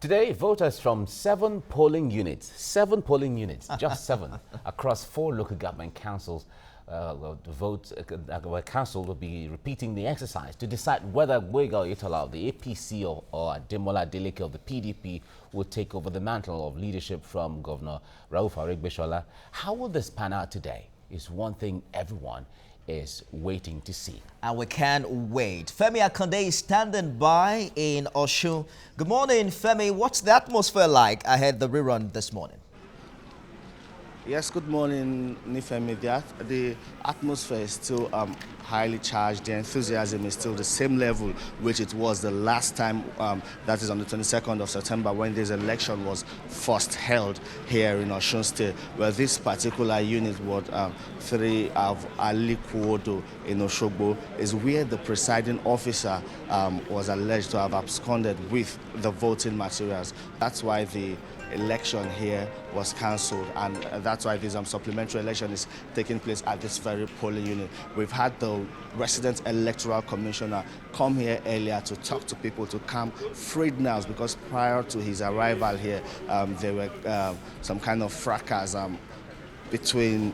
Today, voters from seven polling units, just seven, across 4 local government councils, council will be repeating the exercise to decide whether Gboyega Oyetola of the APC or Ademola Adeleke of the PDP will take over the mantle of leadership from Governor Rauf Aregbesola. How will this pan out today is one thing everyone is waiting to see. And we can't wait. Femi Akande is standing by in Osun. Good morning, Femi. What's the atmosphere like ahead the rerun this morning? Yes, good morning, Nifemi. The atmosphere is still highly charged. The enthusiasm is still the same level which it was the last time, that is on the 22nd of September, when this election was first held here in Osun State, where this particular unit, Ward 3 of Ali Kuodo in Oshogbo, is where the presiding officer was alleged to have absconded with the voting materials. That's why the election here was cancelled, and that's why this supplementary election is taking place at this very polling unit. We've had the resident electoral commissioner come here earlier to talk to people, to calm frayed nerves, because prior to his arrival here, there were some kind of fracas between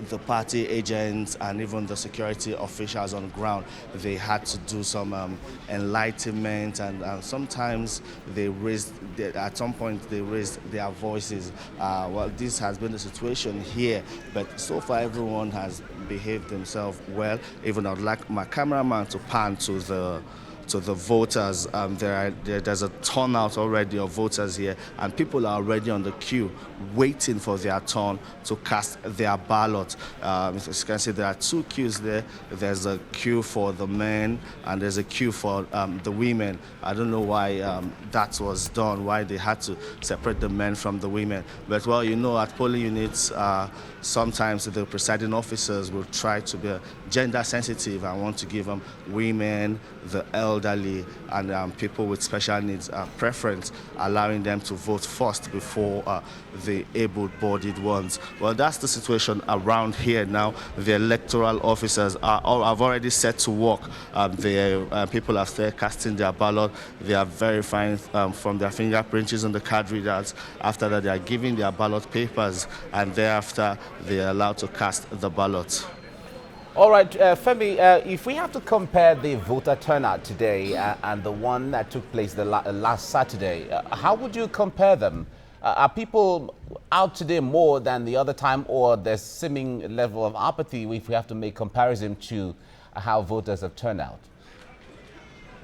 the party agents and even the security officials on ground. They had to do some enlightenment, and sometimes at some point they raised their voices. Well, this has been the situation here, but so far everyone has behaved themselves well. Even I'd like my cameraman to pan to the voters. There's a turnout already of voters here, and people are already on the queue waiting for their turn to cast their ballot. As you can see, there are 2 queues there. There's a queue for the men and there's a queue for the women. I don't know why that was done, why they had to separate the men from the women. But, well, you know, at polling units, sometimes the presiding officers will try to be gender sensitive and want to give women, the elderly, and people with special needs preference, allowing them to vote first before the able-bodied ones. Well, that's the situation around here now. The electoral officers have already set to work. People are there casting their ballot. They are verifying from their fingerprints on the card readers. After that, they are giving their ballot papers, and thereafter they are allowed to cast the ballot. All right, Femi, if we have to compare the voter turnout today and the one that took place last Saturday, how would you compare them? Are people out today more than the other time, or there's seeming level of apathy if we have to make comparison to how voters have turned out?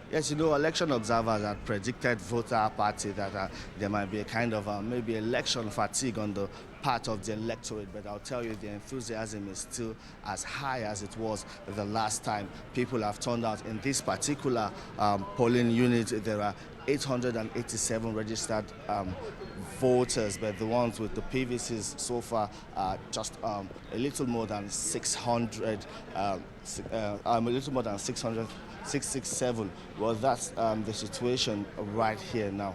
Yes, you know, election observers had predicted voter apathy, that there might be a kind of maybe election fatigue on the part of the electorate, but I'll tell you, the enthusiasm is still as high as it was the last time. People have turned out in this particular polling unit. There are 887 registered voters, but the ones with the PVCs so far are just a little more than 600, a little more than 600, 667. Well, that's the situation right here now.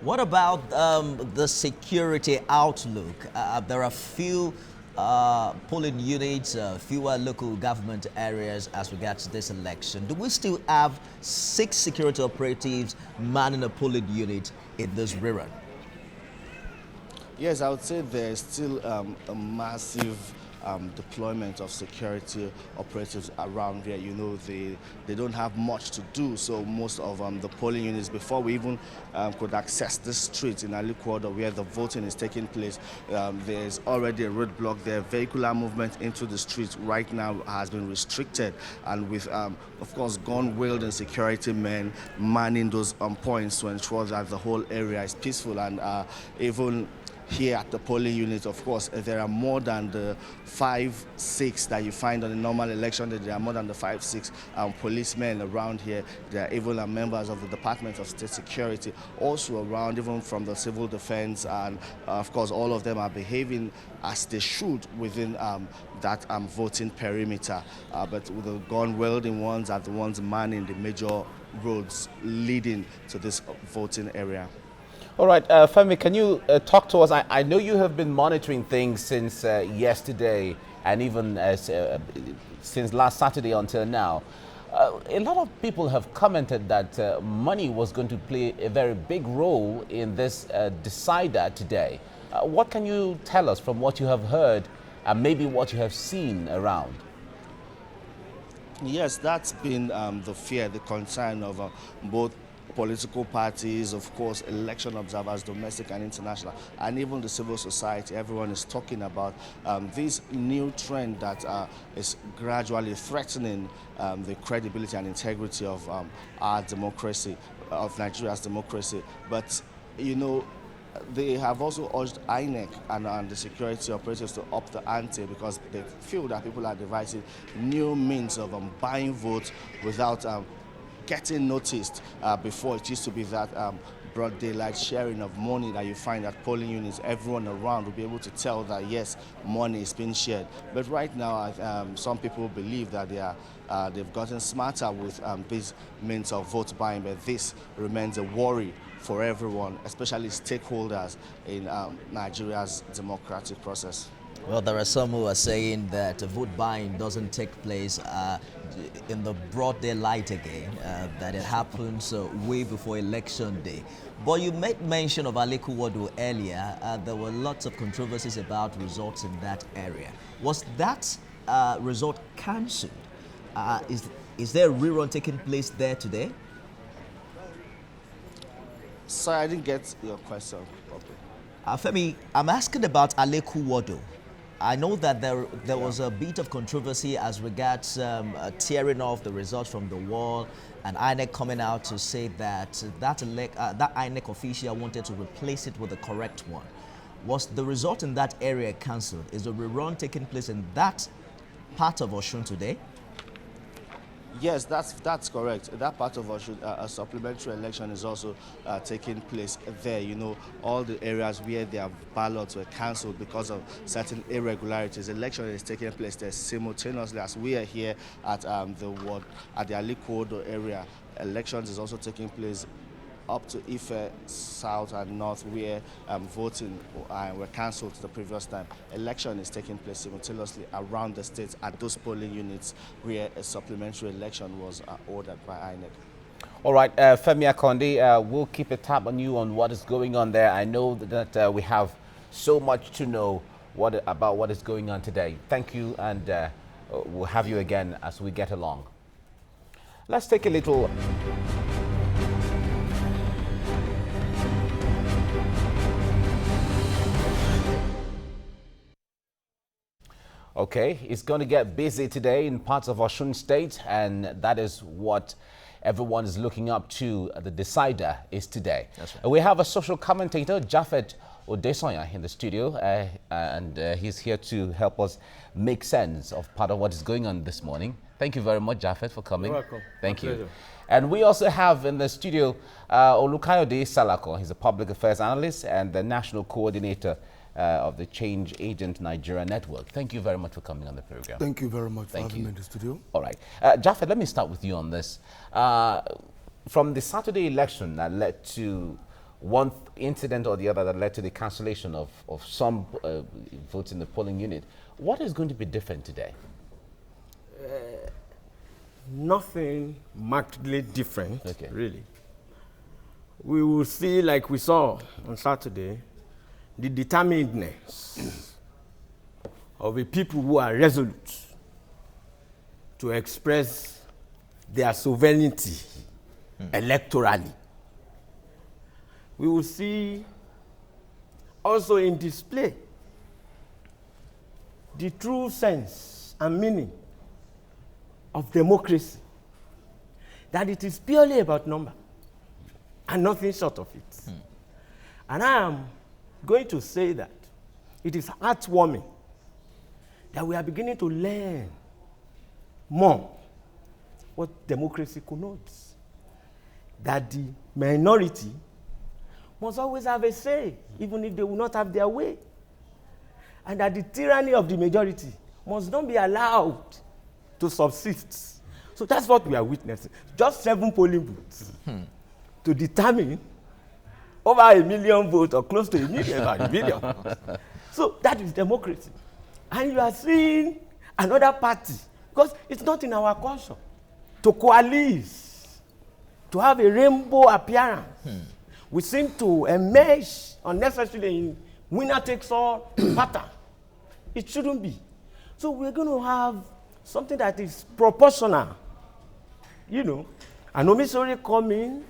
What about the security outlook? There are few polling units, fewer local government areas as regards this election. Do we still have 6 security operatives manning a polling unit in this rerun? Yes, I would say there's still a massive deployment of security operatives around here. You know, they don't have much to do, so most of the polling units, before we even could access this street in Ali Kuodo where the voting is taking place, there's already a roadblock there. Vehicular movement into the streets right now has been restricted, and with of course gun-wielding security men manning those points to ensure that the whole area is peaceful. And even here at the polling unit, of course, there are more than the 5-6 that you find on a normal election. There are more than the 5-6 policemen around here. There are even members of the Department of State Security also around, even from the civil defense, and of course all of them are behaving as they should within that voting perimeter. But with the gun-wielding ones are the ones manning the major roads leading to this voting area. All right, Femi, can you talk to us? I know you have been monitoring things since yesterday and even since last Saturday until now. A lot of people have commented that money was going to play a very big role in this decider today. What can you tell us from what you have heard and maybe what you have seen around? Yes, that's been the fear, the concern of both political parties, of course, election observers, domestic and international, and even the civil society. Everyone is talking about this new trend that is gradually threatening the credibility and integrity of our democracy, of Nigeria's democracy. But, you know, they have also urged INEC and the security operators to up the ante because they feel that people are devising new means of buying votes without getting noticed. Before, it used to be that broad daylight sharing of money that you find at polling units. Everyone around will be able to tell that yes, money is being shared. But right now, some people believe that they've gotten smarter with these means of vote buying, but this remains a worry for everyone, especially stakeholders in Nigeria's democratic process. Well, there are some who are saying that vote buying doesn't take place in the broad daylight again, that it happens way before election day. But you made mention of Aleku earlier. There were lots of controversies about results in that area. Was that result cancelled? Is there a rerun taking place there today? Sorry, I didn't get your question properly. Femi, I'm asking about Aleku. I know that there was a bit of controversy as regards tearing off the results from the wall, and INEC coming out to say that that INEC official wanted to replace it with the correct one. Was the result in that area cancelled? Is the rerun taking place in that part of Osun today? Yes, that's correct. That part of Osun, a supplementary election is also taking place there. You know, all the areas where their ballots were cancelled because of certain irregularities. Election is taking place there simultaneously as we are here at the Aleku area. Elections is also taking place up to Ife South and North, where voting were cancelled the previous time. Election is taking place simultaneously around the state at those polling units where a supplementary election was ordered by INEC. All right, Femi Akonde, we'll keep a tab on you on what is going on there. I know that we have so much to know about what is going on today. Thank you, and we'll have you again as we get along. Let's take a little... Okay, it's going to get busy today in parts of Osun State, and that is what everyone is looking up to. The decider is today. That's right. We have a social commentator, Japhet Odesonya, in the studio, and he's here to help us make sense of part of what is going on this morning. Thank you very much, Japhet, for coming. You're welcome. Thank you. Pleasure. And we also have in the studio Olukayode Salako. He's a public affairs analyst and the national coordinator of the Change Agent Nigeria Network. Thank you very much for coming on the program. Thank you very much for having me in the studio. All right. Japhet, let me start with you on this. From the Saturday election that led to one incident or the other that led to the cancellation of some votes in the polling unit, what is going to be different today? Nothing markedly different, really. We will see, like we saw on Saturday, the determinedness of the people who are resolute to express their sovereignty electorally. We will see also in display the true sense and meaning of democracy, that it is purely about number and nothing short of it. And I am going to say that it is heartwarming that we are beginning to learn more what democracy connotes, that the minority must always have a say, even if they will not have their way, and that the tyranny of the majority must not be allowed to subsist. So that's what we are witnessing. Just 7 polling booths to determine over 1 million votes or close to 1 million, about 1 million. So that is democracy. And you are seeing another party, because it's not in our culture to coalesce, to have a rainbow appearance. We seem to emerge unnecessarily in winner-takes-all pattern. It shouldn't be. So we're going to have something that is proportional. You know, an Omisori coming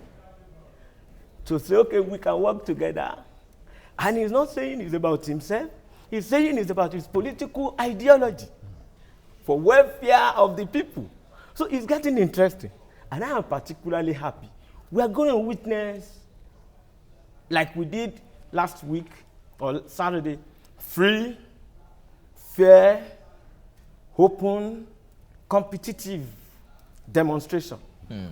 to say, okay, we can work together. And he's not saying it's about himself. He's saying it's about his political ideology for welfare of the people. So it's getting interesting. And I am particularly happy. We are going to witness, like we did last week or Saturday, free, fair, open, competitive demonstration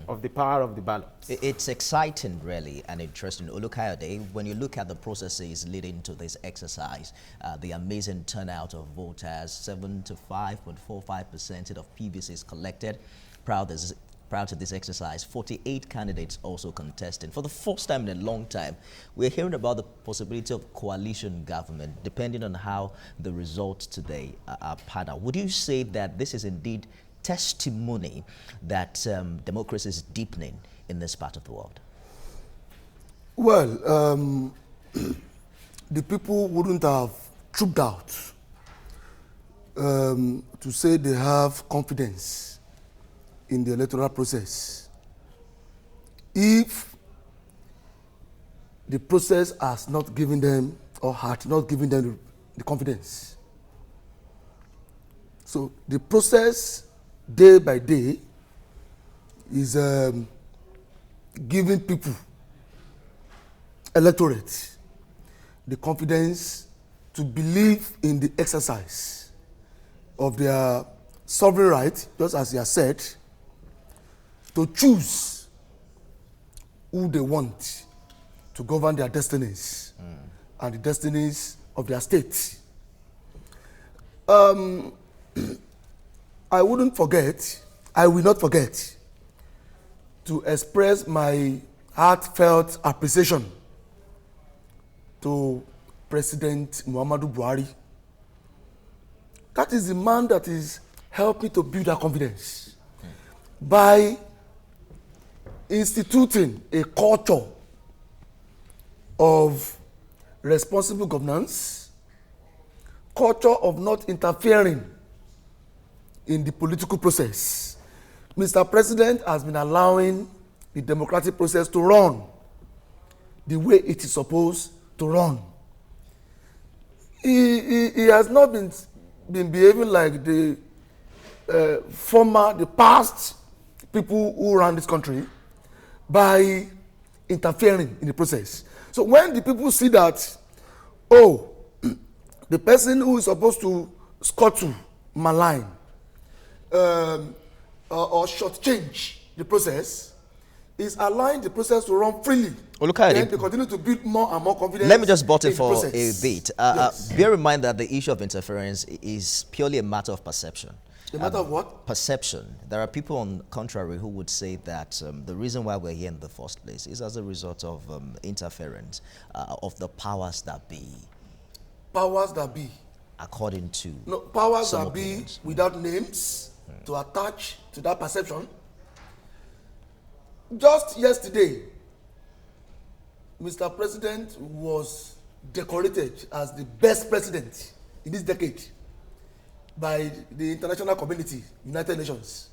of the power of the ballot. It's exciting, really, and interesting. Olukayode, when you look at the processes leading to this exercise, the amazing turnout of voters, 75.45% of PVCs collected, proud to this exercise, 48 candidates also contesting. For the first time in a long time, we're hearing about the possibility of coalition government, depending on how the results today are panned out. Would you say that this is indeed testimony that democracy is deepening in this part of the world? Well, the people wouldn't have trooped out to say they have confidence in the electoral process if the process has not given them or had not given them the confidence. So the process day by day is giving people, electorate, the confidence to believe in the exercise of their sovereign right, just as you have said, to choose who they want to govern their destinies and the destinies of their state. I will not forget to express my heartfelt appreciation to President Muhammadu Buhari. That is the man that is helping to build our confidence by instituting a culture of responsible governance, culture of not interfering in the political process. Mr. President has been allowing the democratic process to run the way it is supposed to run. He has not been behaving like the past people who ran this country by interfering in the process. So when the people see that, oh, the person who is supposed to scuttle, malign, or shortchange the process is allowing the process to run freely. Then they continue to build more and more confidence. Let me just button for a bit. Yes. Bear in mind that the issue of interference is purely a matter of perception. A matter of what? Perception. There are people on the contrary who would say that the reason why we're here in the first place is as a result of interference of the powers that be. Powers that be. According to No, powers that opinions. be without names to attach to that perception. Just yesterday, Mr. President was decorated as the best president in this decade by the international community, United Nations.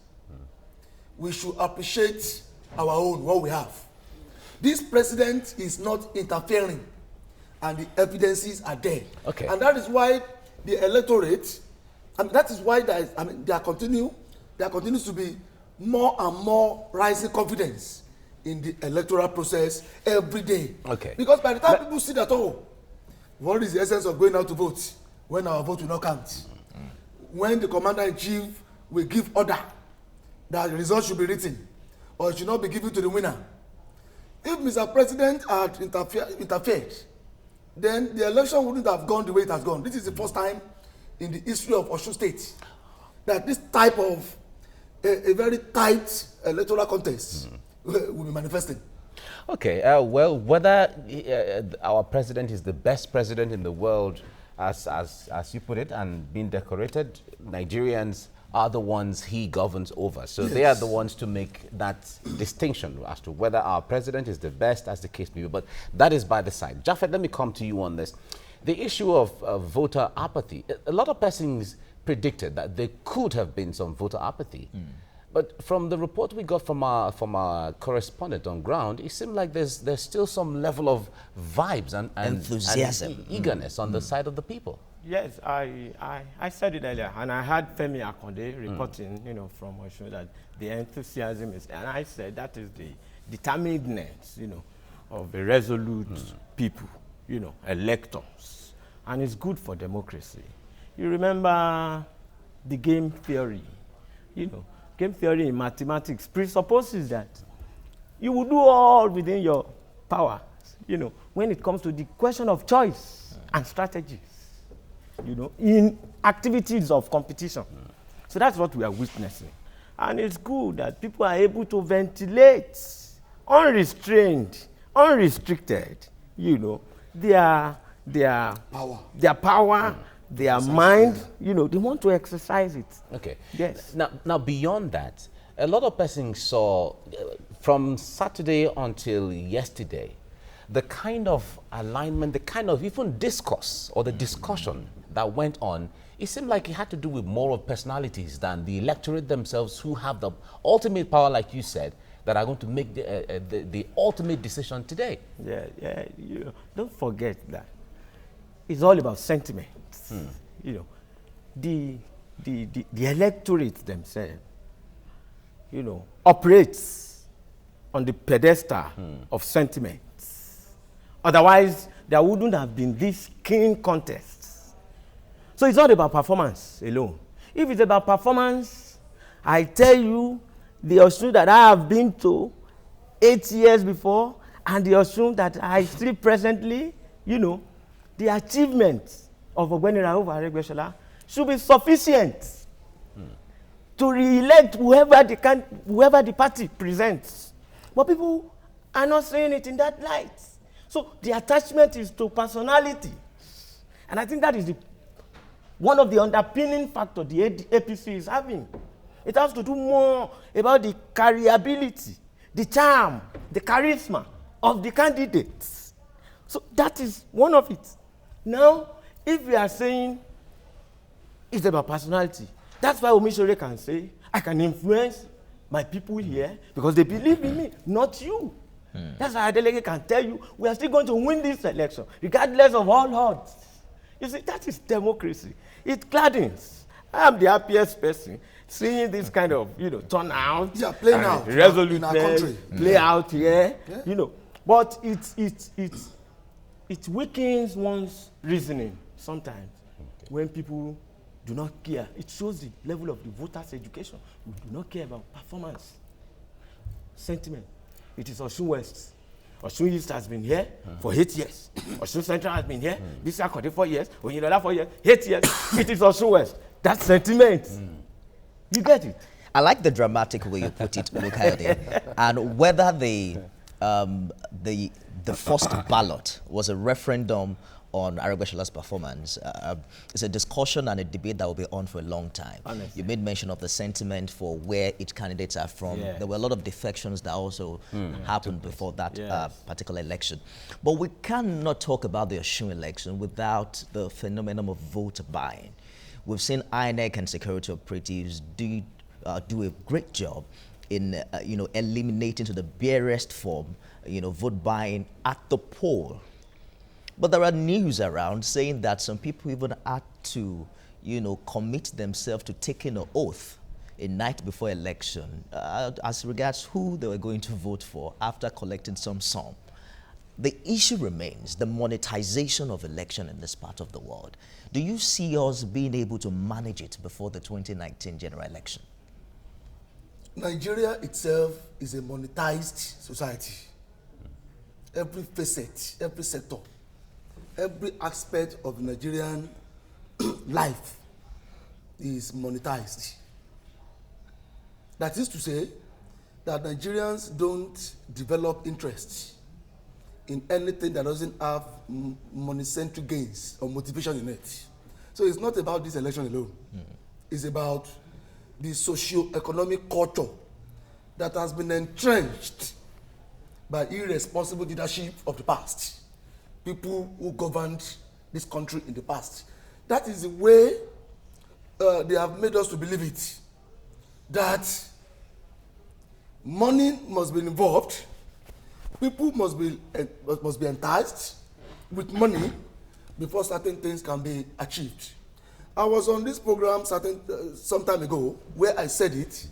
We should appreciate our own, what we have. This president is not interfering, and the evidences are there. Okay. And that is why the electorate, and that is why there continues to be more and more rising confidence in the electoral process every day. Okay. Because by the time people see that, oh, what is the essence of going out to vote when our vote will not count? When the commander-in-chief will give order that the results should be written or it should not be given to the winner. If Mr. President had interfered, then the election wouldn't have gone the way it has gone. This is the first time in the history of Osun State that this type of a very tight electoral contest will be manifesting. Okay, well, whether our president is the best president in the world, as you put it, and being decorated, Nigerians are the ones he governs over. So they are the ones to make that distinction as to whether our president is the best, as the case may be. But that is by the side. Japheth, let me come to you on this. The issue of voter apathy. A lot of persons predicted that there could have been some voter apathy. But from the report we got from our correspondent on ground, it seemed like there's still some level of vibes and enthusiasm, and eagerness on the side of the people. Yes, I said it earlier, and I had Femi Akonde reporting, from Osun that the enthusiasm is, and I said that is the determinedness, of a resolute people, electors, and it's good for democracy. You remember the game theory, game theory in mathematics presupposes that you will do all within your power, when it comes to the question of choice and strategies, in activities of competition. So that's what we are witnessing. And it's good that people are able to ventilate, unrestrained, unrestricted, their power, their mind, they want to exercise it. Okay. Yes. Now beyond that, a lot of persons saw from Saturday until yesterday, the kind of alignment, the kind of even discourse or the discussion that went on, it seemed like it had to do with more of personalities than the electorate themselves, who have the ultimate power, like you said, that are going to make the ultimate decision today. Yeah. Don't forget that it's all about sentiment. The electorate themselves, operates on the pedestal of sentiments. Otherwise, there wouldn't have been this keen contests. So it's not about performance alone. If it's about performance, I tell you, the Osun that I have been to 8 years before, and the Osun that I still presently, the achievements of Ogbeni Rauf Aregbesola should be sufficient to re-elect whoever the party presents. But people are not saying it in that light. So the attachment is to personality. And I think that is one of the underpinning factors the APC is having. It has to do more about the carryability, the charm, the charisma of the candidates. So that is one of it. Now, if we are saying it's about personality, that's why Omisore can say, I can influence my people here because they believe in me, not you. That's why Adeleke can tell you, we are still going to win this election, regardless of all odds. You see, that is democracy. It gladdens. I am the happiest person seeing this kind of, turnout. Yeah, play now. Resolute in our country. play out here, But it weakens one's reasoning sometimes when people do not care. It shows the level of the voters' education. We do not care about performance. Sentiment. It is Osun West. Osun East has been here for 8 years. Osun Central has been here. This year, 4 years. Oyinlola 4 years. 8 years. It is Osun West. That's sentiment. You get it? I like the dramatic way you put it, Olukayode, and whether the first ballot was a referendum on Aregbesola's performance. It's a discussion and a debate that will be on for a long time. Honestly. You made mention of the sentiment for where each candidates are from. Yeah. There were a lot of defections that also happened before that Yes. particular election. But we cannot talk about the Osun election without the phenomenon of vote buying. We've seen INEC and security operatives do a great job in eliminating to the barest form vote buying at the poll. But there are news around saying that some people even had to commit themselves to taking an oath a night before election as regards who they were going to vote for after collecting some sum. The issue remains the monetization of election in this part of the world. Do you see us being able to manage it before the 2019 general election? Nigeria itself is a monetized society. Every facet, every sector, every aspect of Nigerian life is monetized. That is to say that Nigerians don't develop interest in anything that doesn't have money-centric gains or motivation in it. So it's not about this election alone. It's about the socio-economic culture that has been entrenched by irresponsible leadership of the past, people who governed this country in the past. That is the way they have made us to believe it, that money must be involved, people must be enticed with money before certain things can be achieved. I was on this program some time ago where I said it,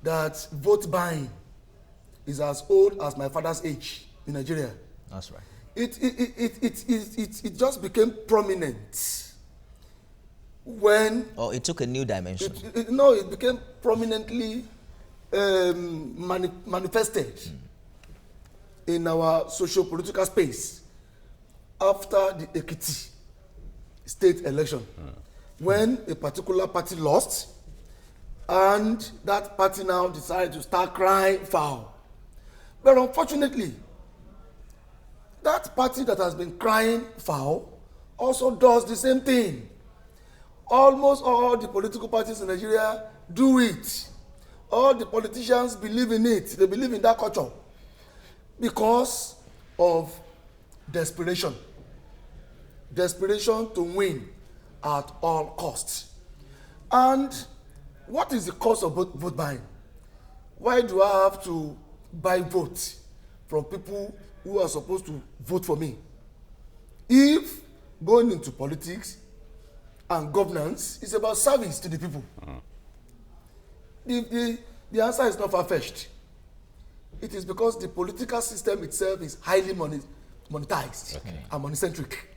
that vote buying is as old as my father's age in Nigeria. That's right. It just became prominent when... Oh, it took a new dimension. It became prominently manifested in our socio-political space after the Ekiti state election, when a particular party lost, and that party now decided to start crying foul. But unfortunately, that party that has been crying foul also does the same thing. Almost all the political parties in Nigeria do it. All the politicians believe in it. They believe in that culture because of desperation. Desperation to win at all costs. And what is the cost of vote buying? Why do I have to buy votes from people who are supposed to vote for me? If going into politics and governance is about service to the people, the answer is not far-fetched. It is because the political system itself is highly monetized and money-centric.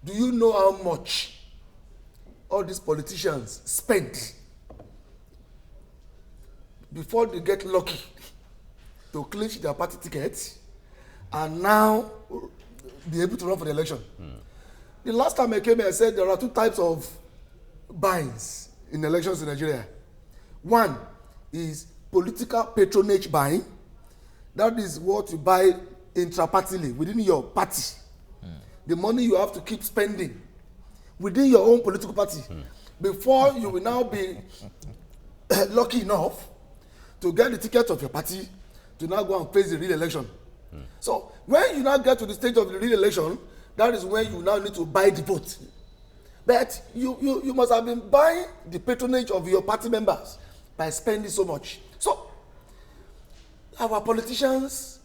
Do you know how much all these politicians spend before they get lucky to clinch their party tickets and now be able to run for the election? The last time I came here, I said there are two types of buyings in elections in Nigeria. One is political patronage buying. That is what you buy intra-partily within your party. The money you have to keep spending within your own political party before you will now be lucky enough to get the ticket of your party to now go and face the real election. So when you now get to the stage of the real election, that is when you now need to buy the vote. But you must have been buying the patronage of your party members by spending so much. So our politicians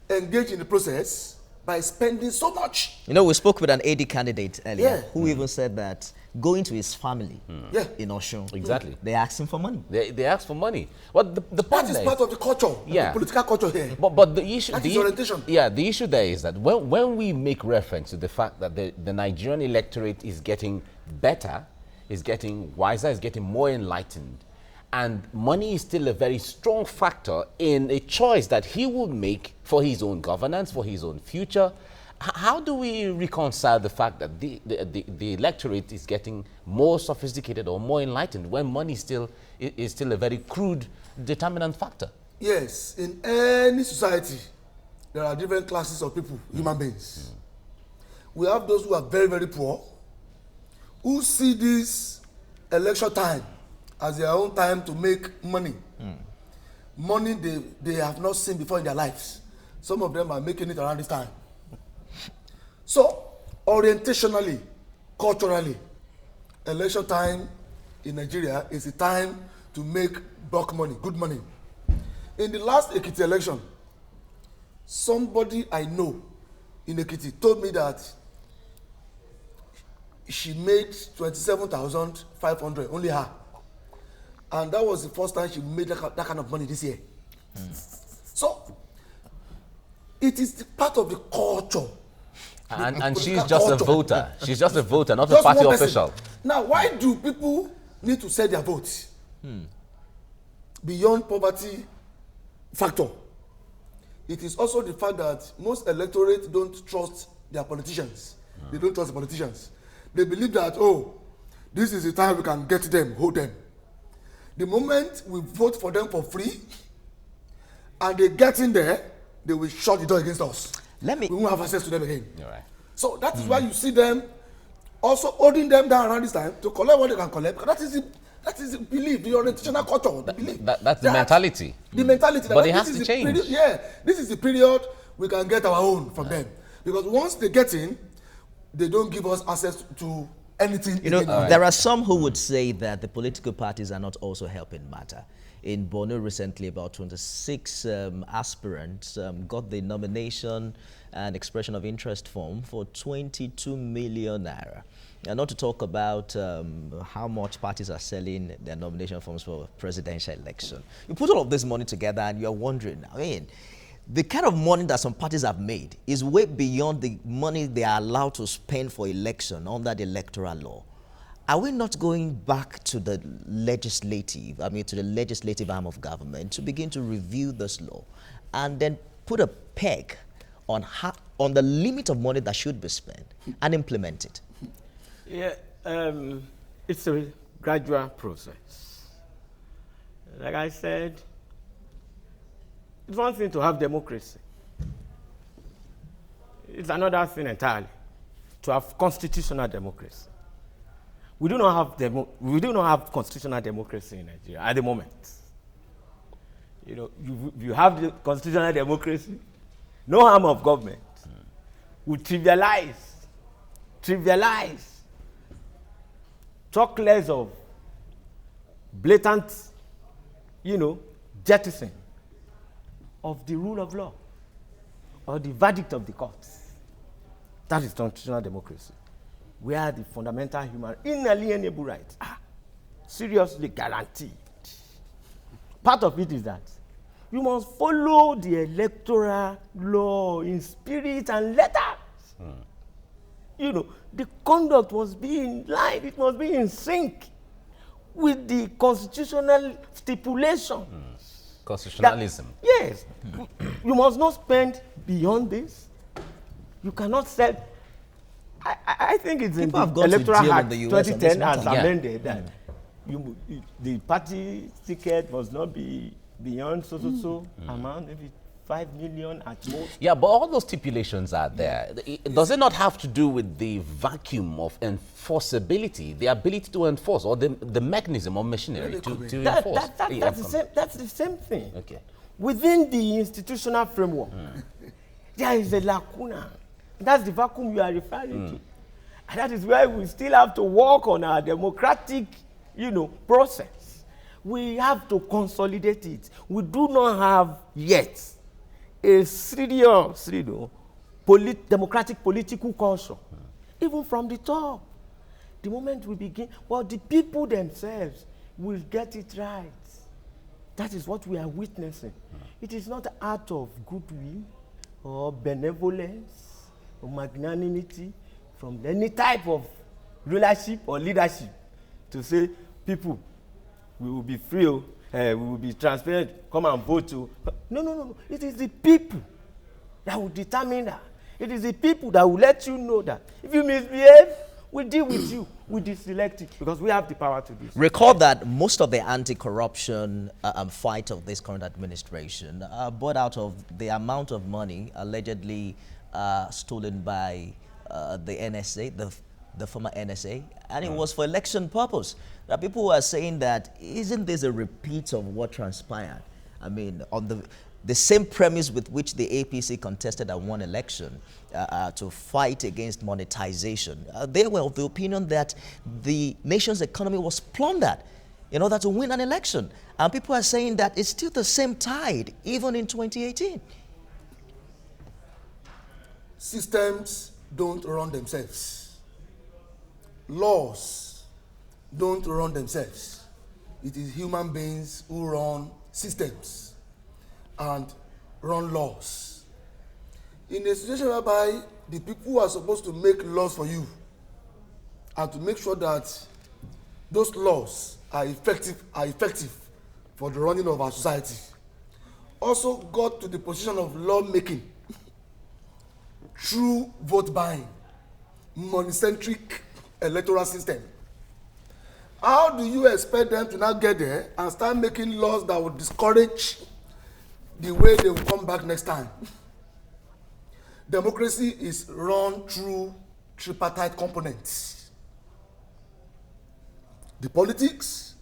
engage in the process by spending so much. You know, we spoke with an AD candidate earlier who even said that going to his family in Osun, exactly, they asked him for money. They ask for money. But the that is part of the culture, the political culture here. But the issue, that is orientation. Yeah, the issue there is that when we make reference to the fact that the Nigerian electorate is getting better, is getting wiser, is getting more enlightened, and money is still a very strong factor in a choice that he will make for his own governance, for his own future. How do we reconcile the fact that the electorate is getting more sophisticated or more enlightened when money is still a very crude determinant factor? Yes, in any society, there are different classes of people, human beings. We have those who are very, very poor, who see this election time as their own time to make money. Money they have not seen before in their lives. Some of them are making it around this time. So, orientationally, culturally, election time in Nigeria is a time to make bulk money, good money. In the last Ekiti election, somebody I know in Ekiti told me that she made 27,500, only her. And that was the first time she made that kind of money this year. So, it is the part of the culture. And she's just a voter. She's just a voter, not a party official. Now, why do people need to sell their votes? Beyond poverty factor, it is also the fact that most electorates don't trust their politicians. They don't trust the politicians. They believe that, oh, this is the time we can get them, hold them. The moment we vote for them for free, and they get in there, they will shut the door against us. We won't have access to them again. Right. So that is why you see them also holding them down around this time to collect what they can collect. Because that is That is the belief, the orientational culture, the belief. That's the mentality. The mentality. But it has to change. This is the period we can get our own from them. Because once they get in, they don't give us access to anything. You know, there are some who would say that the political parties are not also helping matter. In Borno recently, about 26 aspirants got the nomination and expression of interest form for 22 million naira. And not to talk about how much parties are selling their nomination forms for presidential election. You put all of this money together and you're wondering, I mean, the kind of money that some parties have made is way beyond the money they are allowed to spend for election under the electoral law. Are we not going back to the legislative arm of government to begin to review this law and then put a peg on the limit of money that should be spent and implement it? Yeah, it's a gradual process. Like I said, it's one thing to have democracy. It's another thing entirely to have constitutional democracy. We do not have constitutional democracy in Nigeria at the moment. You know, you have the constitutional democracy, no harm of government. We trivialize, talk less of blatant, jettisoning of the rule of law or the verdict of the courts. That is constitutional democracy, where the fundamental human inalienable rights are seriously guaranteed. Part of it is that you must follow the electoral law in spirit and letter. The conduct must be in line, it must be in sync with the constitutional stipulations. Constitutionalism. Yes. You must not spend beyond this. You cannot sell. I think it's People in the Electoral Act 2010 has matter. amended that the party ticket must not be beyond so amount, maybe 5 million at most. Yeah, but all those stipulations are there. Does it not have to do with the vacuum of enforceability, the ability to enforce, or the mechanism or machinery to enforce? That's the same thing. Okay. Within the institutional framework, there is a lacuna. That's the vacuum you are referring to. And that is why we still have to work on our democratic, process. We have to consolidate it. We do not have yet a serious, democratic political culture, even from the top. The moment we begin, the people themselves will get it right. That is what we are witnessing. It is not out of goodwill or benevolence or magnanimity from any type of rulership or leadership to say, people, we will be free, we will be transparent, come and vote. No. It is the people that will determine that. It is the people that will let you know that. If you misbehave, we deal with you. We deselect it because we have the power to do so. Recall that most of the anti-corruption fight of this current administration brought out of the amount of money allegedly stolen by the NSA, the former NSA, and it was for election purpose. There are people who are saying that, isn't this a repeat of what transpired? I mean, on the same premise with which the APC contested and won election to fight against monetization. They were of the opinion that the nation's economy was plundered in order to win an election. And people are saying that it's still the same tide, even in 2018. Systems don't run themselves. Laws don't run themselves. It is human beings who run systems and run laws. In a situation whereby the people who are supposed to make laws for you and to make sure that those laws are effective for the running of our society also got to the position of lawmaking through vote buying, money-centric electoral system. How do you expect them to now get there and start making laws that would discourage the way they will come back next time? Democracy is run through tripartite components. The politics,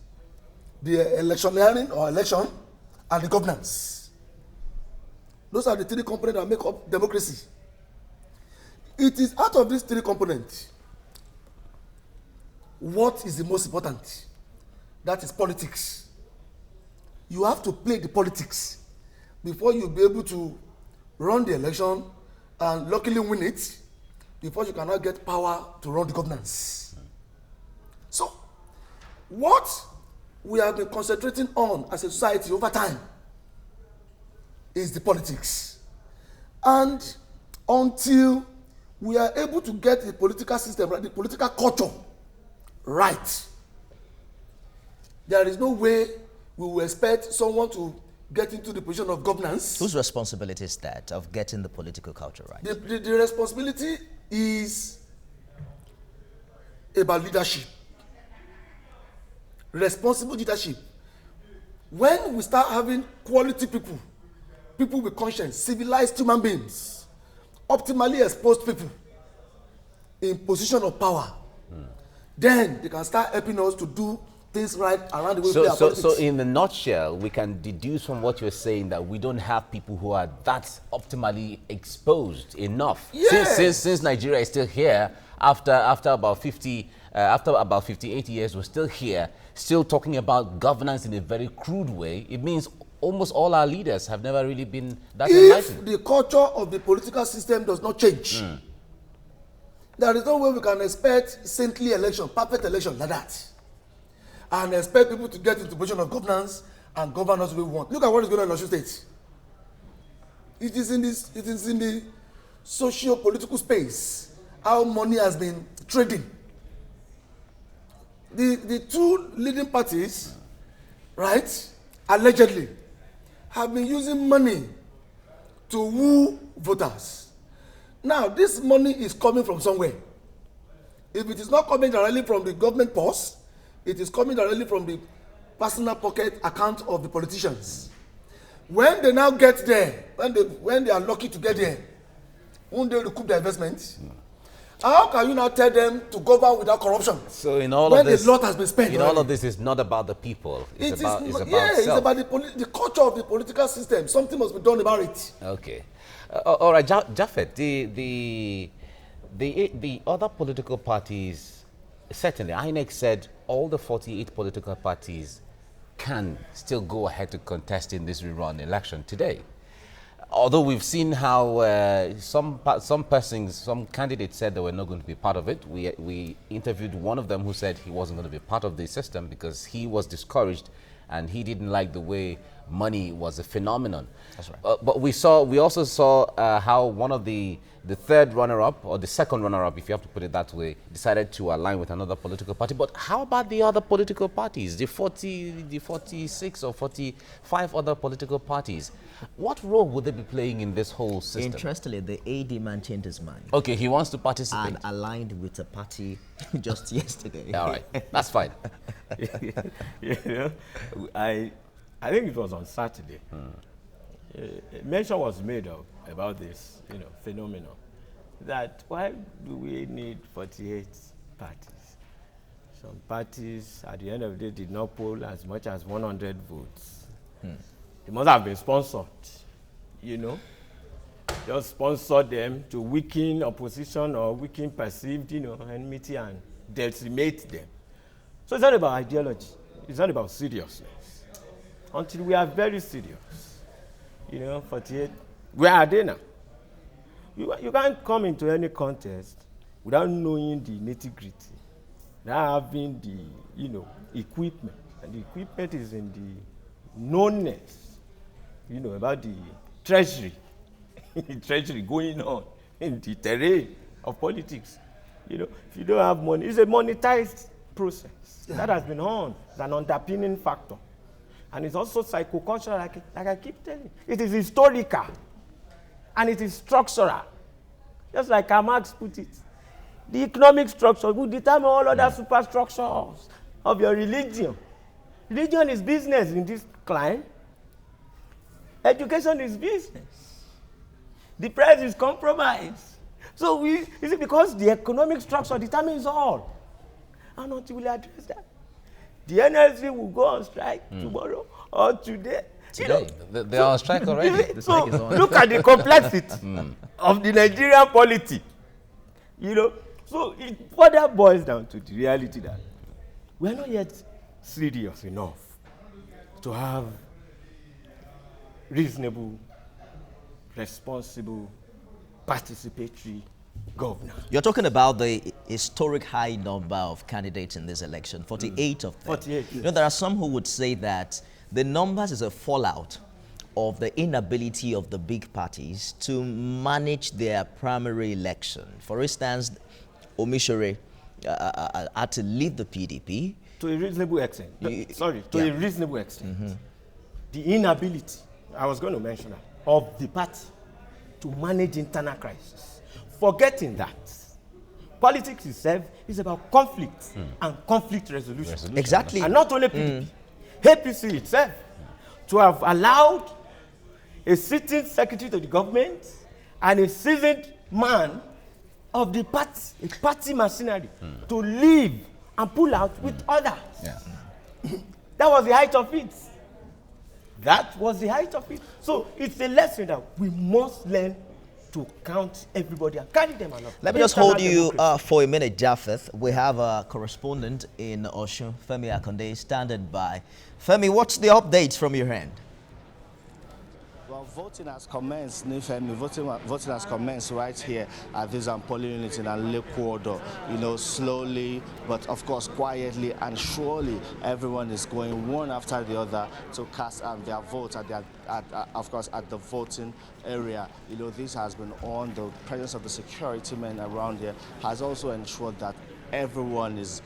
the electioneering or election, and the governance. Those are the three components that make up democracy. It is out of these three components, what is the most important? That is politics. You have to play the politics before you be able to run the election and luckily win it, before you cannot get power to run the governance. So, what we have been concentrating on as a society over time is the politics. And until we are able to get the political system right, the political culture right, there is no way we will expect someone to get into the position of governance. Whose responsibility is that, of getting the political culture right? The responsibility is about leadership. Responsible leadership. When we start having quality people, people with conscience, civilized human beings, optimally exposed people in position of power, then they can start helping us to do things right around the way we play our politics. So in the nutshell, we can deduce from what you're saying that we don't have people who are that optimally exposed enough. Yes. Since Nigeria is still here, after about 58 years, we're still here, still talking about governance in a very crude way. It means almost all our leaders have never really been that enlightened. If the culture of the political system does not change, there is no way we can expect saintly election, perfect election like that, and expect people to get into position of governance and govern us the way we want. Look at what is going on in Osun State. It is in the socio-political space how money has been trading. The two leading parties, right, allegedly, have been using money to woo voters. Now, this money is coming from somewhere. If it is not coming directly from the government purse, it is coming directly from the personal pocket account of the politicians. When they now get there, when they are lucky to get there, won't they recoup their investment? How can you now tell them to govern without corruption? So in all when of this, a lot has been spent. In all of this, is not about the people. It's about it's self. about the culture of the political system. Something must be done about it. Okay. All right, Japheth, the other political parties, certainly, INEC said all the 48 political parties can still go ahead to contest in this rerun election today. Although we've seen how some candidates said they were not going to be part of it. We interviewed one of them who said he wasn't going to be part of the system because he was discouraged and he didn't like the way money was a phenomenon. That's right. But we also saw how one of the third runner-up, or the second runner-up, if you have to put it that way, decided to align with another political party. But how about the other political parties, the 46 or 45 other political parties? What role would they be playing in this whole system? Interestingly, the AD man changed his mind. Okay, he wants to participate. And aligned with a party just yesterday. All right, that's fine. You know, I think it was on Saturday. A mention was made about this, phenomenon. That why do we need 48 parties? Some parties, at the end of the day, did not poll as much as 100 votes. They must have been sponsored, just sponsor them to weaken opposition or weaken perceived, enmity and decimate them. So it's not about ideology. It's not about seriousness. Until we are very serious, 48. Where are they now? You can't come into any contest without knowing the nitty-gritty, without having the, equipment. And the equipment is in the knownness, about the treasury, treasury going on in the terrain of politics. If you don't have money, it's a monetized process. That has been on. It's an underpinning factor. And it's also psychocultural, like I keep telling you. It is historical. And it is structural. Just like Marx put it. The economic structure will determine all other superstructures of your religion. Religion is business in this climate. Education is business. The price is compromise. So is it because the economic structure determines all? And until we address that, the NLC will go on strike tomorrow or today. Today, they are on strike already. The So strike is on. look at the complexity of the Nigerian polity. So it further boils down to the reality that we are not yet serious enough to have reasonable, responsible, participatory governance. You're talking about the historic high number of candidates in this election, 48 of them. 48, yes. There are some who would say that the numbers is a fallout of the inability of the big parties to manage their primary election. For instance, Omisore had to leave the PDP. To a reasonable extent. A reasonable extent. The inability, I was going to mention that, of the party to manage internal crisis. Forgetting that politics itself is about conflict and conflict resolution. Exactly. And not only PDP, APC itself, to have allowed a sitting secretary to the government and a seasoned man of the party, a party machinery, to leave and pull out with others. Yeah. That was the height of it. That was the height of it. So it's a lesson that we must learn to count everybody and carry them along. Let me just hold you for a minute, Japheth. We have a correspondent in Osun, Femi Akonde, standing by. Femi, what's the updates from your end? Well, voting has commenced, Nifemi. Voting has commenced right here at this polling unit in Alekodo. Slowly, but of course quietly and surely, everyone is going one after the other to cast their vote at the voting area. This has been on. The presence of the security men around here has also ensured that everyone is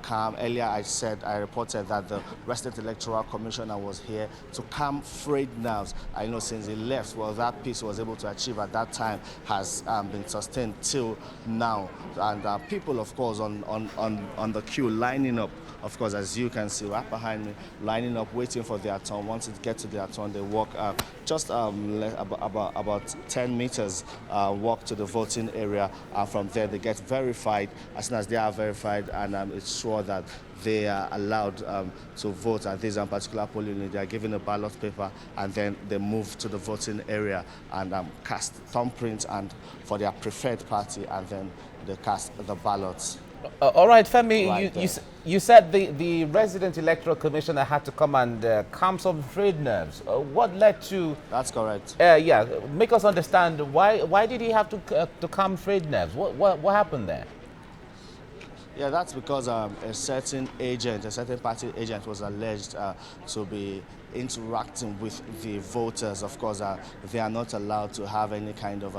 calm. Earlier I reported that the resident electoral commissioner was here to calm frayed nerves. I know since he left, well, that peace he was able to achieve at that time has been sustained till now. And people, of course, on the queue lining up, of course, as you can see right behind me, lining up, waiting for their turn. Once it gets to their turn, they walk just about 10 meters, walk to the voting area. From there, they get verified. As soon as they are verified, and it's sure that they are allowed to vote at this particular polling unit, they are given a ballot paper, and then they move to the voting area and cast thumbprints and for their preferred party, and then they cast the ballots. All right, Femi, Right you said the resident electoral commissioner had to come and calm some frayed nerves. What led to... That's correct. Make us understand why did he have to calm frayed nerves? What happened there? Yeah, that's because a certain party agent was alleged to be interacting with the voters. Of course, they are not allowed to have any kind of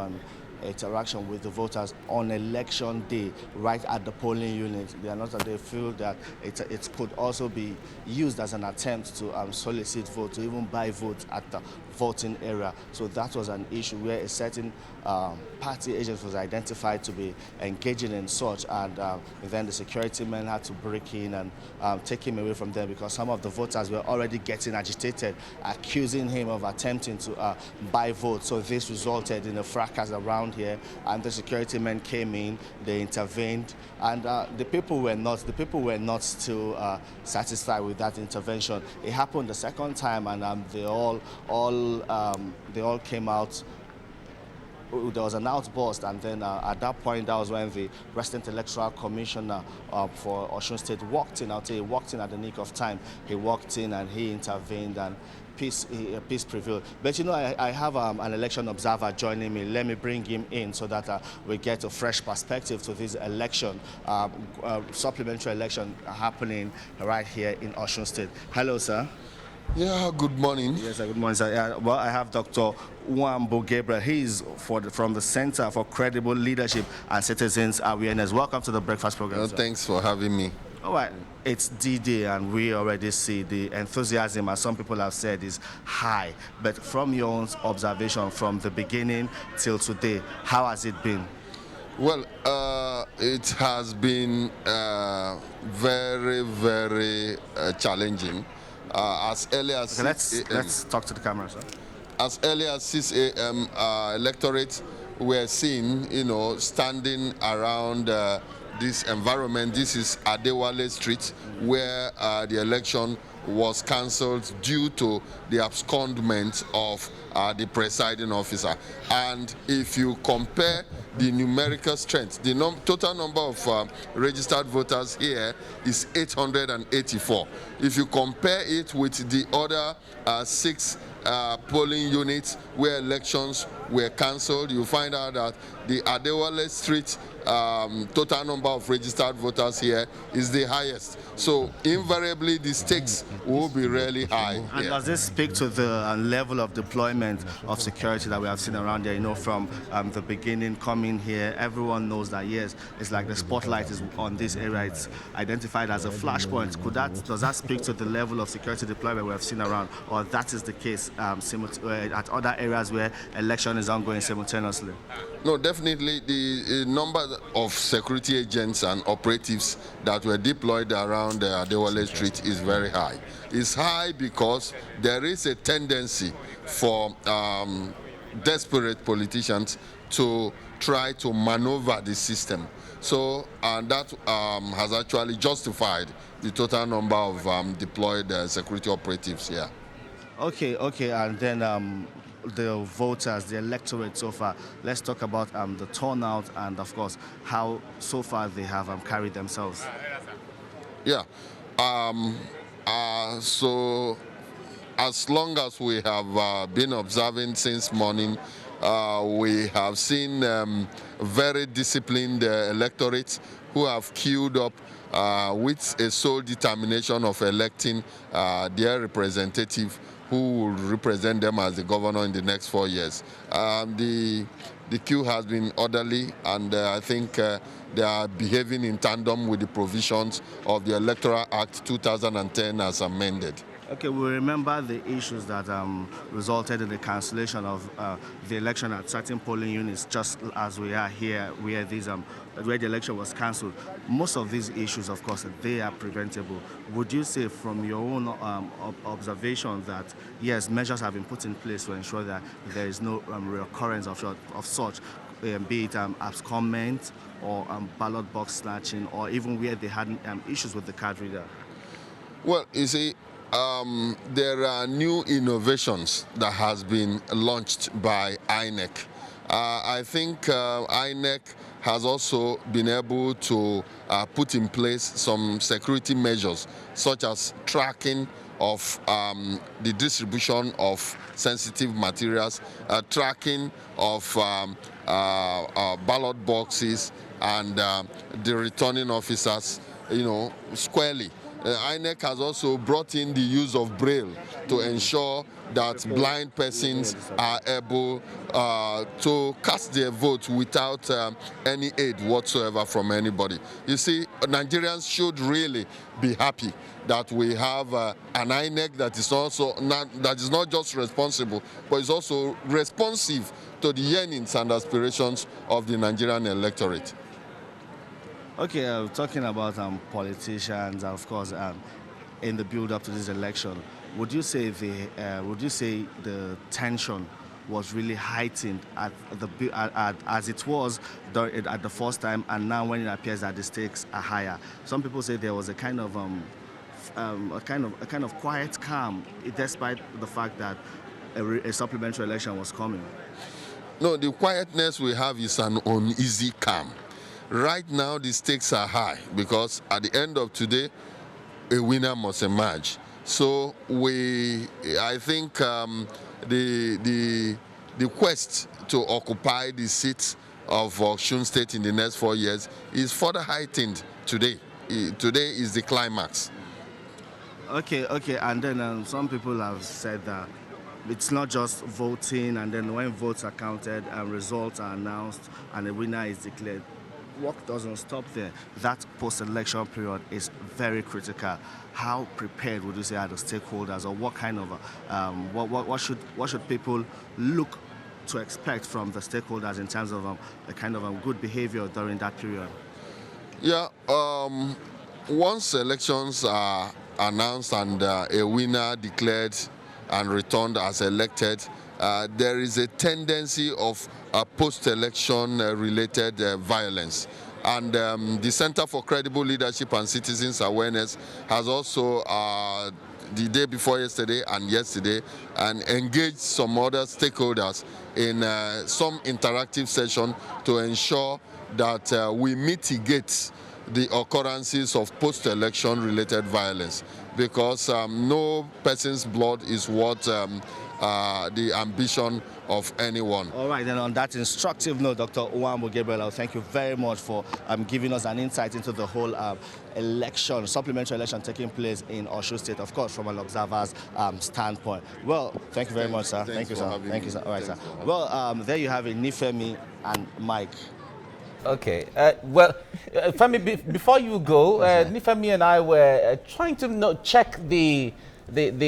interaction with the voters on election day right at the polling unit. They feel that it could also be used as an attempt to solicit votes, to even buy votes at the voting area. So that was an issue where a certain party agent was identified to be engaging in such, and then the security men had to break in and take him away from them, because some of the voters were already getting agitated, accusing him of attempting to buy votes. So this resulted in a fracas around here, and the security men came in, they intervened, and the people were not still satisfied with that intervention. It happened the second time, and they all came out. There was an outburst, and then at that point, that was when the resident electoral commissioner for Osun State walked in. I'll tell you, he walked in at the nick of time. He walked in and he intervened, and peace prevailed. But I have an election observer joining me. Let me bring him in so that we get a fresh perspective to this election, supplementary election happening right here in Osun State. Hello, sir. Yeah, good morning. Yes, good morning, sir. Yeah, well, I have Dr. Nwambo Gabriel. He's from the Center for Credible Leadership and Citizens Awareness. Welcome to the breakfast program. Thanks for having me. All right, it's D-Day, and we already see the enthusiasm, as some people have said, is high. But from your own observation, from the beginning till today, how has it been? Well, it has been very, very challenging. As early as okay, let's talk to the camera, sir. As early as 6 a.m., electorate were seen, standing around this environment. This is Adewale Street, where the election was cancelled due to the abscondment of the presiding officer. And if you compare the numerical strength, the total number of registered voters here is 884. If you compare it with the other 6 polling units where elections were cancelled, you find out that the Adewale Street total number of registered voters here is the highest. So invariably the stakes will be really high. And does this speak to the level of deployment of security that we have seen around there? You know, from the beginning coming here, everyone knows that, yes, it's like the spotlight is on this area. It's identified as a flashpoint. Does that speak to the level of security deployment we have seen around, or that is the case at other areas where election is ongoing simultaneously? No, definitely the number of security agents and operatives that were deployed around Adewale Street is very high. It's high because there is a tendency for desperate politicians to try to maneuver the system. So that has actually justified the total number of deployed security operatives here. Okay, and then the voters, the electorate so far. Let's talk about the turnout and, of course, how so far they have carried themselves. Yeah. So as long as we have been observing since morning, we have seen very disciplined electorates who have queued up with a sole determination of electing their representative who will represent them as the governor in the next 4 years. The queue has been orderly, and I think they are behaving in tandem with the provisions of the Electoral Act 2010 as amended. Okay, we remember the issues that resulted in the cancellation of the election at certain polling units, just as we are here, where the election was cancelled. Most of these issues, of course, they are preventable. Would you say, from your own observation, that yes, measures have been put in place to ensure that there is no recurrence of such, be it abscondment or ballot box snatching, or even where they had issues with the card reader? Well, you see, there are new innovations that has been launched by INEC. I think INEC has also been able to put in place some security measures, such as tracking of the distribution of sensitive materials, tracking of ballot boxes, and the returning officers, squarely. INEC has also brought in the use of Braille to ensure that blind persons are able to cast their vote without any aid whatsoever from anybody. You see, Nigerians should really be happy that we have an INEC that is not just responsible, but is also responsive to the yearnings and aspirations of the Nigerian electorate. Okay, talking about politicians, of course, in the build-up to this election, would you say the tension was really heightened as it was at the first time, and now when it appears that the stakes are higher? Some people say there was a kind of quiet calm, despite the fact that a supplementary election was coming. No, the quietness we have is an uneasy calm. Right now, the stakes are high because at the end of today, a winner must emerge. So I think the quest to occupy the seat of Osun State in the next 4 years is further heightened today. Today is the climax. Okay, and then some people have said that it's not just voting, and then when votes are counted and results are announced and a winner is declared, work doesn't stop there. That post-election period is very critical. How prepared would you say are the stakeholders, or what kind of what should people look to expect from the stakeholders in terms of a kind of good behavior during that period? Yeah, once elections are announced and a winner declared and returned as elected, there is a tendency of post-election related violence. And the Center for Credible Leadership and Citizens Awareness has also, the day before yesterday and yesterday, and engaged some other stakeholders in some interactive session to ensure that we mitigate the occurrences of post-election related violence, because no person's blood is worth the ambition of anyone. All right, then on that instructive note, Dr. Uwambo Gabriel, thank you very much for giving us an insight into the whole election, supplementary election taking place in Osun State, of course, from an observer's standpoint. Well, thank you very much, sir. Thank you, sir. Thank you, sir. All right, sir. Well, there you have it, Nifemi and Mike. Okay. Well, Femi, before you go, Nifemi and I were trying to check the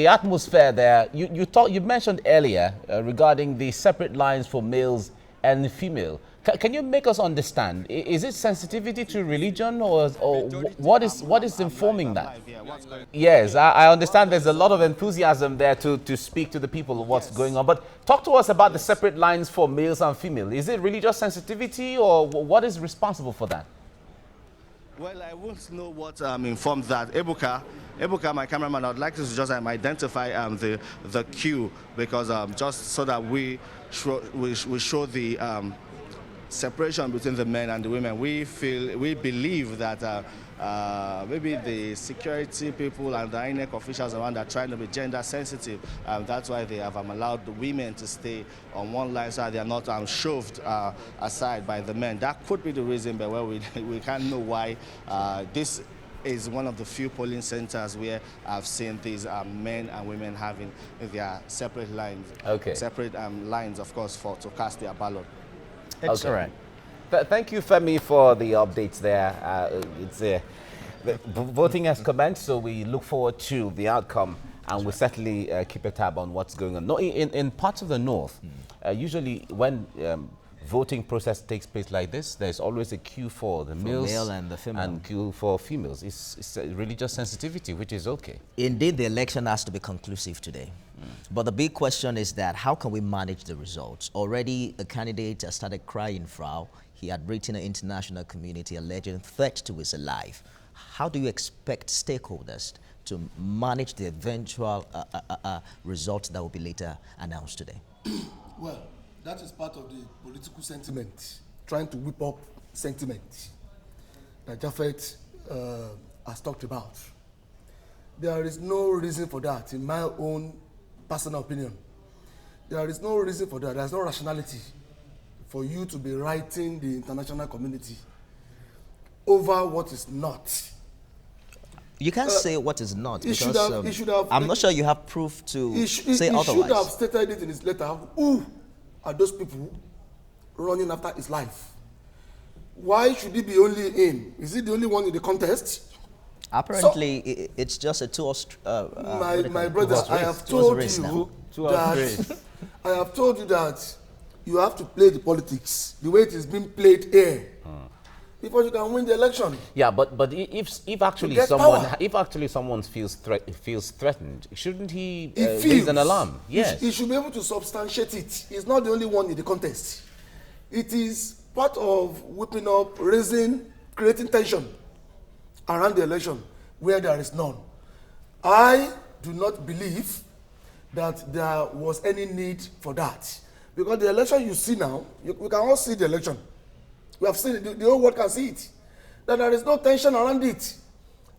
atmosphere there. You mentioned earlier regarding the separate lines for males and female. Can you make us understand? Is it sensitivity to religion, or what is informing that? Yes, I understand there's a lot of enthusiasm there to speak to the people of what's going on. But talk to us about the separate lines for males and female. Is it religious sensitivity, or what is responsible for that? Well, I won't know what informed that. Ebuka, my cameraman, I'd like to just identify the queue, because just so that we show the separation between the men and the women. We believe that maybe the security people and the INEC officials around are trying to be gender sensitive. That's why they have allowed the women to stay on one line so they are not shoved aside by the men. That could be the reason, but well, we can't know why. This is one of the few polling centers where I've seen these men and women having their separate lines. Okay. Separate lines, of course, to cast their ballot. Okay. All right. Thank you, Femi, for the updates there. The voting has commenced, so we look forward to the outcome, and we'll certainly keep a tab on what's going on. No, in parts of the north, usually when voting process takes place like this, there's always a queue for the males male and the female, and queue for females. It's religious sensitivity, which is okay. Indeed, the election has to be conclusive today. But the big question is that how can we manage the results? Already, a candidate has started crying foul. He had written an international community alleging threat to his life. How do you expect stakeholders to manage the eventual results that will be later announced today? Well, that is part of the political sentiment, trying to whip up sentiment that Japhet has talked about. There is no reason for that, in my own personal opinion. There is no reason for that. There is no rationality for you to be writing the international community over what is not. You can't say what is not, because I'm not sure you have proof to say otherwise. He should have stated it in his letter. Who are those people running after his life? Why should he be only in? Is he the only one in the contest? Apparently, it's just a my brother, I have told you that you have to play the politics the way it is being played here before you can win the election. Yeah, but if actually someone feels threatened, shouldn't he raise an alarm? Yes, he should be able to substantiate it. He's not the only one in the contest. It is part of whipping up, creating tension around the election where there is none. I do not believe that there was any need for that, because the election you see now, we can all see the election. We have seen it, the whole world can see it. That there is no tension around it.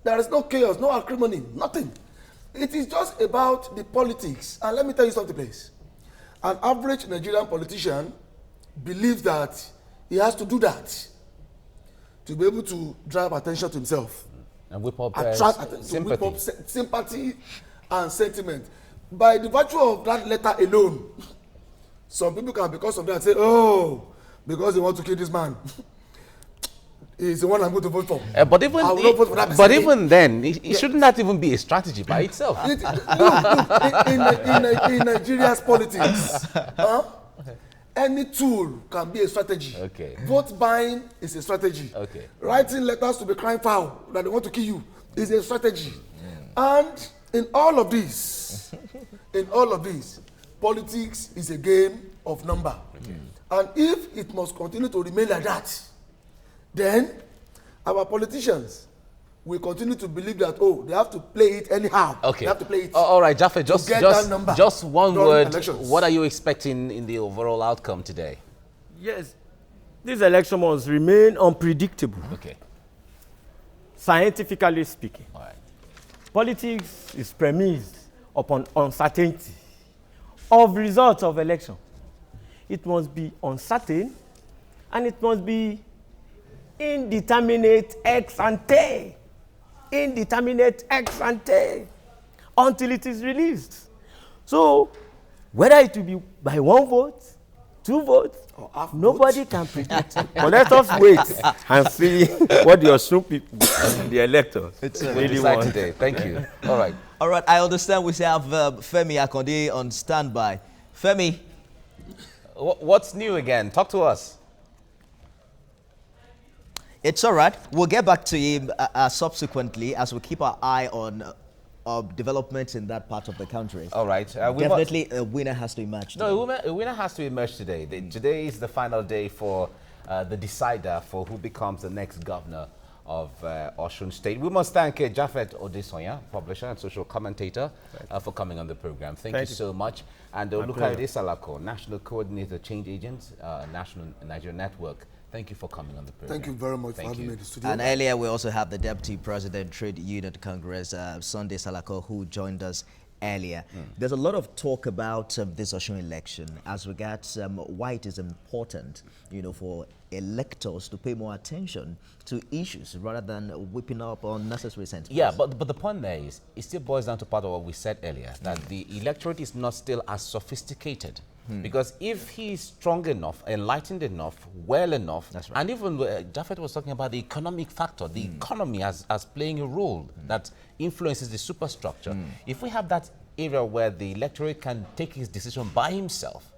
There is no chaos, no acrimony, nothing. It is just about the politics. And let me tell you something, please. An average Nigerian politician believes that he has to do that to be able to drive attention to himself. And whip up sympathy and sentiment. By the virtue of that letter alone, some people can, because of that, say, oh, because they want to kill this man, he's the one I'm going to vote for. But even then, shouldn't that even be a strategy by itself? Look, in Nigeria's politics, any tool can be a strategy. Okay. Vote buying is a strategy. Okay. Writing letters to be crying foul that they want to kill you is a strategy. And in all of this, politics is a game of number. And if it must continue to remain like that, then our politicians will continue to believe that, oh, they have to play it anyhow. Okay. They have to play it. All right, Jaffe, just one word. Elections. What are you expecting in the overall outcome today? Yes, this election must remain unpredictable, Okay. scientifically speaking. All right. Politics is premised upon uncertainty of results of election. It must be uncertain and it must be indeterminate ex ante. Indeterminate ex ante until it is released. So, whether it will be by 1 vote, 2 votes, Or half nobody can predict. But let us wait and see what the Osun people, the electors, really Decide want. today. Thank you. All right. All right, I understand we still have Femi Akonde on standby. Femi, What's new again? Talk to us. it's all right. We'll get back to him subsequently as we keep our eye on developments in that part of the country. All right. Definitely a winner has to emerge. No, a winner has to emerge today. Today is the final day for the decider for who becomes the next governor of Osun State. We must thank Japhet Odesonya, publisher and social commentator, for coming on the program. Thank you so much. And Olukayode Salako, National Coordinator, Change Agents, National Nigerian Network. Thank you for coming on the program. Thank you very much for having me in the studio. And earlier we also have the Deputy President, Trade Union Congress, Sunday Salako, who joined us earlier. There's a lot of talk about this Osun election as regards why it is important, for electors to pay more attention to issues rather than whipping up unnecessary sentiments. Yeah, but the point there is, it still boils down to part of what we said earlier, that the electorate is not still as sophisticated. Because if he's strong enough, enlightened enough, well enough, That's right. and even Japhet was talking about the economic factor, the economy as playing a role that influences the superstructure. If we have that area where the electorate can take his decision by himself,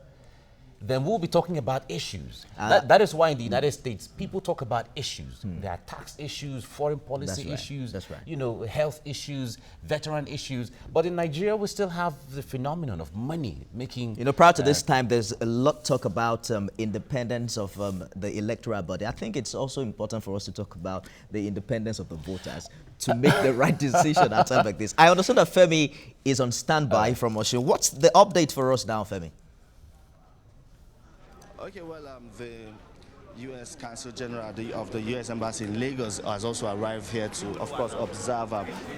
then we'll be talking about issues. That is why in the United States, people talk about issues. There are tax issues, foreign policy issues, That's right. health issues, veteran issues. But in Nigeria, we still have the phenomenon of money making... Prior to this time, there's a lot talk about independence of the electoral body. I think it's also important for us to talk about the independence of the voters to make the right decision at a time like this. I understand that Femi is on standby from Osun. What's the update for us now, Femi? Okay, well, the U.S. Consul General of the U.S. Embassy in Lagos has also arrived here to, of course, observe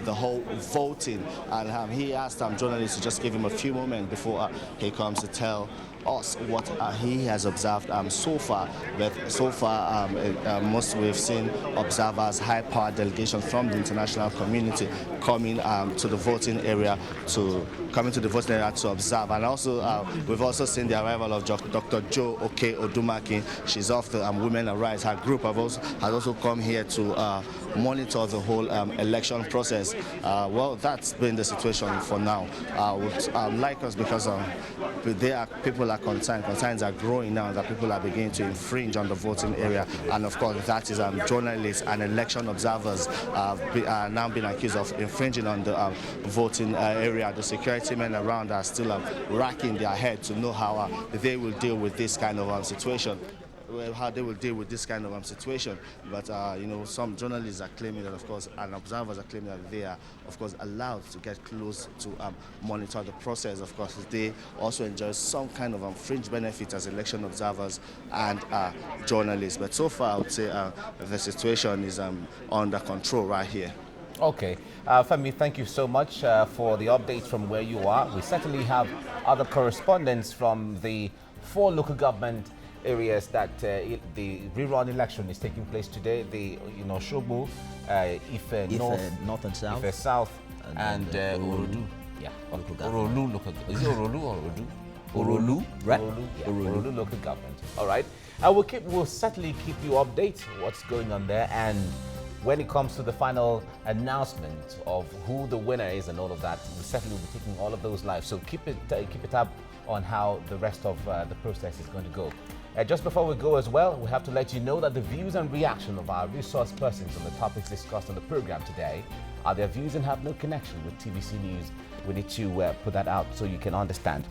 the whole voting. And he asked journalists to just give him a few moments before he comes to tell us what he has observed so far. But so far, most we've seen observers, high-powered delegation from the international community coming to the voting area to observe. And also, we've also seen the arrival of Dr. Jo Oke Odumaki. She's of the Women and Rights. Her group has also come here to monitor the whole election process. Well, that's been the situation for now. Like us, because people are concerned. Concerns are growing now that people are beginning to infringe on the voting area, and of course, that is journalists and election observers are now being accused of infringing on the voting area. The security men around are still racking their head to know how they will deal with this kind of situation. How they will deal with this kind of situation. But, some journalists are claiming that, of course, and observers are claiming that they are, of course, allowed to get close to monitor the process. Of course, they also enjoy some kind of fringe benefits as election observers and journalists. But so far, I would say the situation is under control right here. Okay. Femi, thank you so much for the updates from where you are. We certainly have other correspondents from the 4 local government areas that the rerun election is taking place today. The Shogbo, Ife North and South. Ife South, and Orodu. Yeah, Orolu local. Is it Orolu or Orodu? Orolu, right? Orolu, yeah. Orolu local government. All right. We'll certainly keep you updated what's going on there, and when it comes to the final announcement of who the winner is and all of that, we certainly will be taking all of those live. So keep it up on how the rest of the process is going to go. Just before we go as well, we have to let you know that the views and reaction of our resource persons on the topics discussed on the program today are their views and have no connection with TVC News. We need to put that out so you can understand.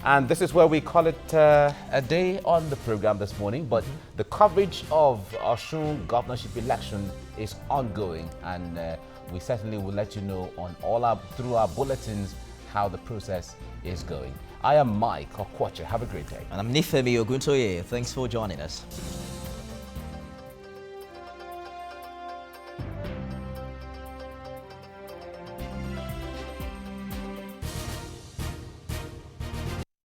And this is where we call it a day on the program this morning. But the coverage of Osun governorship election is ongoing, and we certainly will let you know on through our bulletins how the process is going. I am Mike Okwache. Have a great day. And I'm Nifemi Oguntoye. Thanks for joining us.